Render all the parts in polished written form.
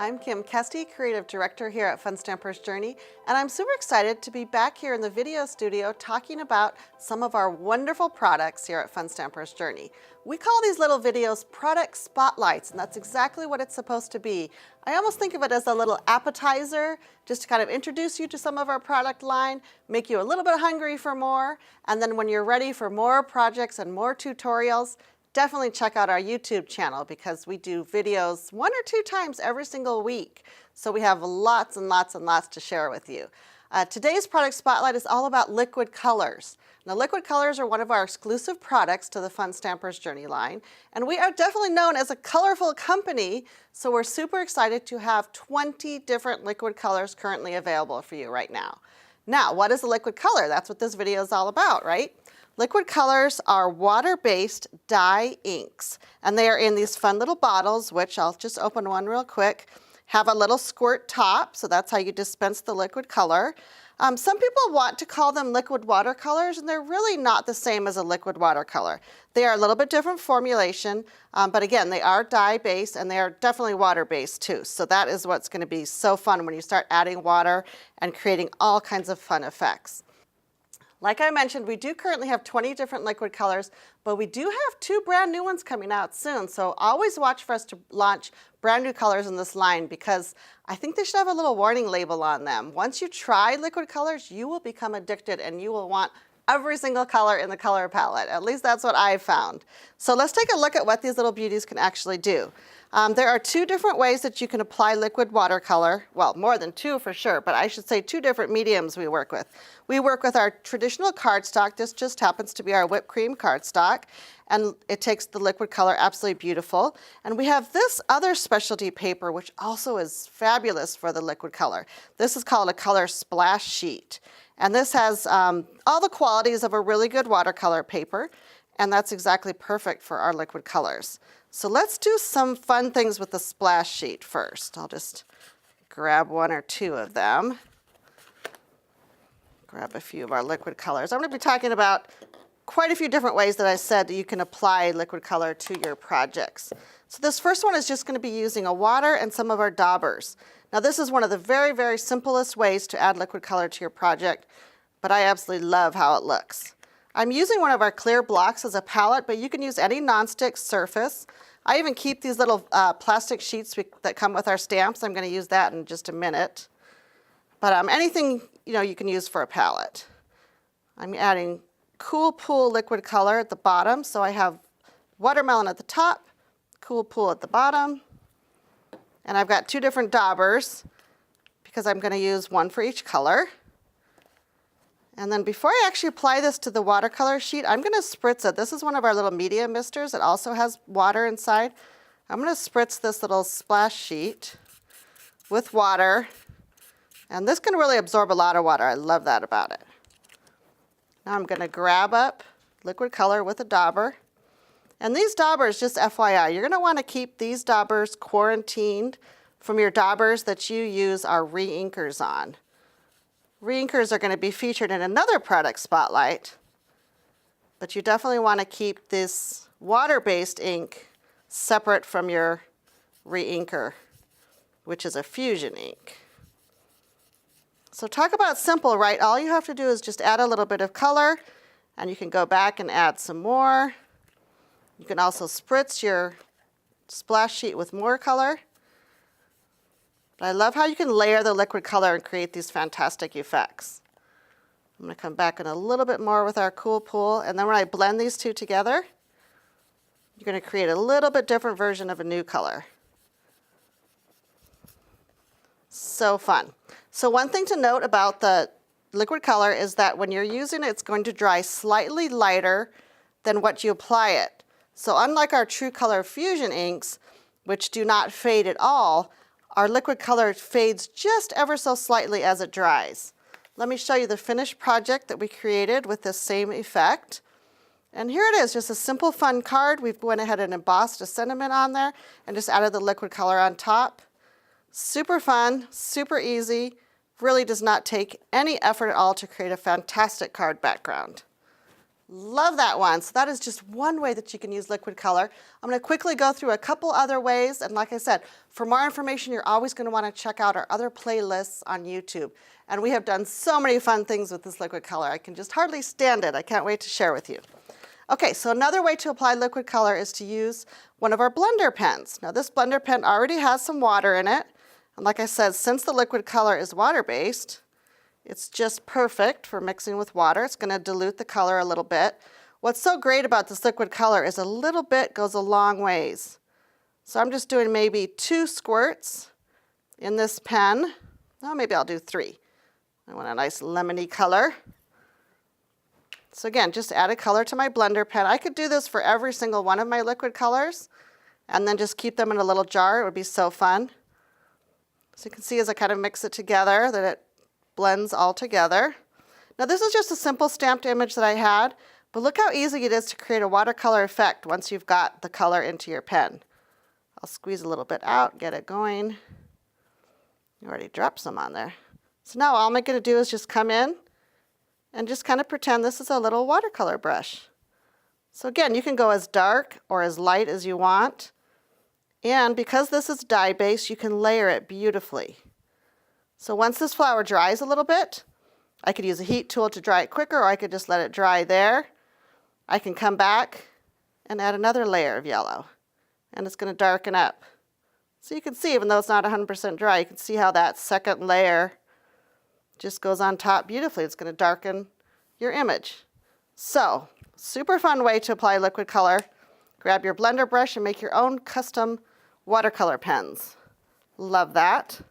I'm Kim Kesti, Creative Director here at Fun Stamper's Journey, and I'm super excited to be back here in the video studio talking about some of our wonderful products here at Fun Stamper's Journey. We call these little videos product spotlights, and that's exactly what it's supposed to be. I almost think of it as a little appetizer, just to kind of introduce you to some of our product line, make you a little bit hungry for more, and then when you're ready for more projects and more tutorials, definitely check out our YouTube channel because we do videos 1 or 2 times every single week. So we have lots and lots and lots to share with you. Today's product spotlight is all about liquid colors. Now, liquid colors are one of our exclusive products to the Fun Stamper's Journey line, and we are definitely known as a colorful company, so we're super excited to have 20 different liquid colors currently available for you right now. Now, what is a liquid color? That's what this video is all about, right? Liquid colors are water-based dye inks, and they are in these fun little bottles, which I'll just open one real quick, have a little squirt top, so that's how you dispense the liquid color. Some people want to call them liquid watercolors, and they're really not the same as a liquid watercolor. They are a little bit different formulation, but again, they are dye-based, and they are definitely water-based too. So that is what's going to be so fun when you start adding water and creating all kinds of fun effects. Like I mentioned, we do currently have 20 different liquid colors, but we do have 2 brand new ones coming out soon. So always watch for us to launch brand new colors in this line because I think they should have a little warning label on them. Once you try liquid colors, you will become addicted and you will want every single color in the color palette. At least that's what I've found. So let's take a look at what these little beauties can actually do. There are 2 different ways that you can apply liquid watercolor. Well, more than 2 for sure, but I should say 2 different mediums we work with. We work with our traditional cardstock. This just happens to be our whipped cream cardstock, and it takes the liquid color absolutely beautiful. And we have this other specialty paper, which also is fabulous for the liquid color. This is called a color splash sheet. And this has all the qualities of a really good watercolor paper, and that's exactly perfect for our liquid colors. So let's do some fun things with the splash sheet first. I'll just grab 1 or 2 of them. Grab a few of our liquid colors. I'm going to be talking about quite a few different ways that I said that you can apply liquid color to your projects. So this first one is just going to be using a water and some of our daubers. Now this is one of the very, very simplest ways to add liquid color to your project, but I absolutely love how it looks. I'm using one of our clear blocks as a palette, but you can use any nonstick surface. I even keep these little plastic sheets that come with our stamps. I'm going to use that in just a minute. But anything you can use for a palette. I'm adding Cool Pool liquid color at the bottom, so I have watermelon at the top, Cool Pool at the bottom, and I've got 2 different daubers because I'm going to use 1 for each color. And then before I actually apply this to the watercolor sheet, I'm going to spritz it. This is one of our little media misters. It also has water inside. I'm going to spritz this little splash sheet with water. And this can really absorb a lot of water. I love that about it. Now I'm going to grab up liquid color with a dauber. And these daubers, just FYI, you're going to want to keep these daubers quarantined from your daubers that you use our re-inkers on. Re-inkers are going to be featured in another product spotlight, but you definitely want to keep this water-based ink separate from your re-inker, which is a fusion ink. So talk about simple, right? All you have to do is just add a little bit of color, and you can go back and add some more. You can also spritz your splash sheet with more color. I love how you can layer the liquid color and create these fantastic effects. I'm going to come back in a little bit more with our Cool Pool, and then when I blend these 2 together, you're going to create a little bit different version of a new color. So fun. So one thing to note about the liquid color is that when you're using it, it's going to dry slightly lighter than what you apply it. So unlike our True Color Fusion inks, which do not fade at all, our liquid color fades just ever so slightly as it dries. Let me show you the finished project that we created with this same effect. And here it is, just a simple fun card. We've went ahead and embossed a sentiment on there and just added the liquid color on top. Super fun, super easy, really does not take any effort at all to create a fantastic card background. Love that one. So that is just one way that you can use liquid color. I'm going to quickly go through a couple other ways. And like I said, for more information, you're always going to want to check out our other playlists on YouTube. And we have done so many fun things with this liquid color. I can just hardly stand it. I can't wait to share with you. Okay, so another way to apply liquid color is to use one of our blender pens. Now this blender pen already has some water in it. And like I said, since the liquid color is water-based, it's just perfect for mixing with water. It's going to dilute the color a little bit. What's so great about this liquid color is a little bit goes a long ways. So I'm just doing maybe 2 squirts in this pen. Oh, maybe I'll do 3. I want a nice lemony color. So again, just add a color to my blender pen. I could do this for every single one of my liquid colors and then just keep them in a little jar. It would be so fun. So you can see as I kind of mix it together that it blends all together. Now this is just a simple stamped image that I had, but look how easy it is to create a watercolor effect once you've got the color into your pen. I'll squeeze a little bit out, get it going. You already dropped some on there. So now all I'm going to do is just come in and just kind of pretend this is a little watercolor brush. So again, you can go as dark or as light as you want. And because this is dye-based, you can layer it beautifully. So once this flower dries a little bit, I could use a heat tool to dry it quicker, or I could just let it dry there. I can come back and add another layer of yellow, and it's going to darken up. So you can see, even though it's not 100% dry, you can see how that second layer just goes on top beautifully. It's going to darken your image. So, super fun way to apply liquid color. Grab your blender brush and make your own custom watercolor pens. Love that.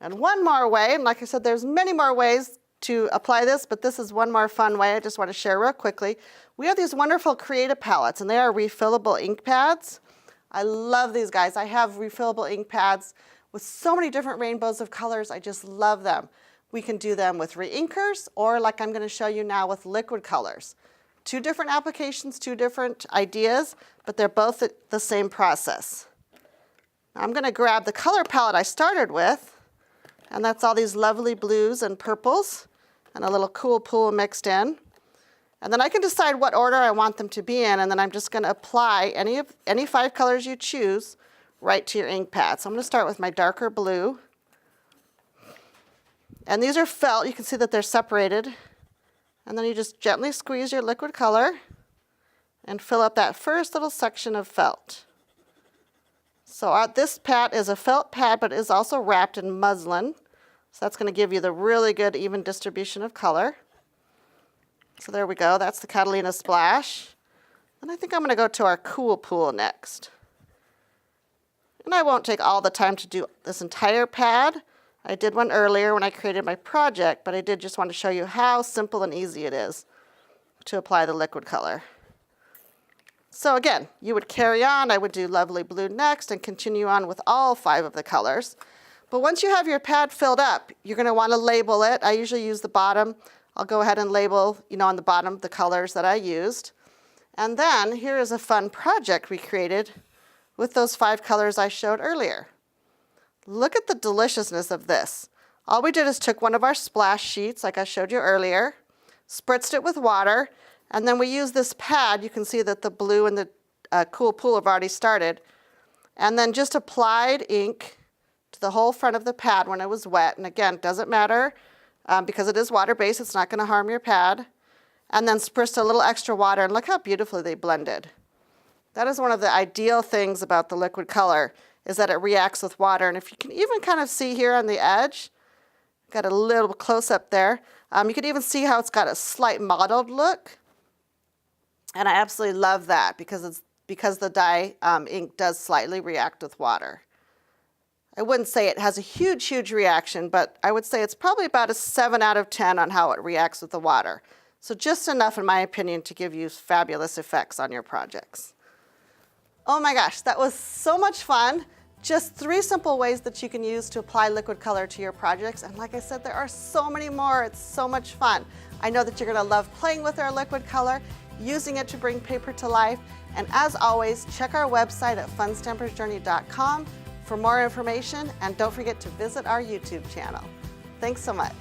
And one more way, and like I said, there's many more ways to apply this, but this is one more fun way I just want to share real quickly. We have these wonderful Creative palettes, and they are refillable ink pads. I love these guys. I have refillable ink pads with so many different rainbows of colors. I just love them. We can do them with reinkers, or like I'm going to show you now, with liquid colors. 2 different applications, 2 different ideas, but they're both the same process. Now I'm going to grab the color palette I started with, and that's all these lovely blues and purples and a little cool pool mixed in. And then I can decide what order I want them to be in, and then I'm just going to apply any 5 colors you choose right to your ink pad. So I'm going to start with my darker blue. And these are felt. You can see that they're separated. And then you just gently squeeze your liquid color and fill up that first little section of felt. So this pad is a felt pad, but it is also wrapped in muslin. So that's going to give you the really good even distribution of color. So there we go. That's the Catalina Splash. And I think I'm going to go to our Cool Pool next. And I won't take all the time to do this entire pad. I did one earlier when I created my project, but I did just want to show you how simple and easy it is to apply the liquid color. So again, you would carry on. I would do Lovely Blue next and continue on with all 5 of the colors. But once you have your pad filled up, you're going to want to label it. I usually use the bottom. I'll go ahead and label, on the bottom the colors that I used. And then here is a fun project we created with those 5 colors I showed earlier. Look at the deliciousness of this. All we did is took one of our splash sheets, like I showed you earlier, spritzed it with water, and then we used this pad. You can see that the blue and the Cool Pool have already started, and then just applied ink to the whole front of the pad when it was wet. And again, it doesn't matter because it is water-based. It's not going to harm your pad. And then spritzed a little extra water, and look how beautifully they blended. That is one of the ideal things about the liquid color, is that it reacts with water. And if you can even kind of see here on the edge, got a little close-up there. You can even see how it's got a slight mottled look. And I absolutely love that because the dye ink does slightly react with water. I wouldn't say it has a huge, huge reaction, but I would say it's probably about a 7 out of 10 on how it reacts with the water. So just enough, in my opinion, to give you fabulous effects on your projects. Oh my gosh, that was so much fun. Just 3 simple ways that you can use to apply liquid color to your projects. And like I said, there are so many more. It's so much fun. I know that you're going to love playing with our liquid color, using it to bring paper to life. And as always, check our website at funstampersjourney.com for more information, and don't forget to visit our YouTube channel. Thanks so much.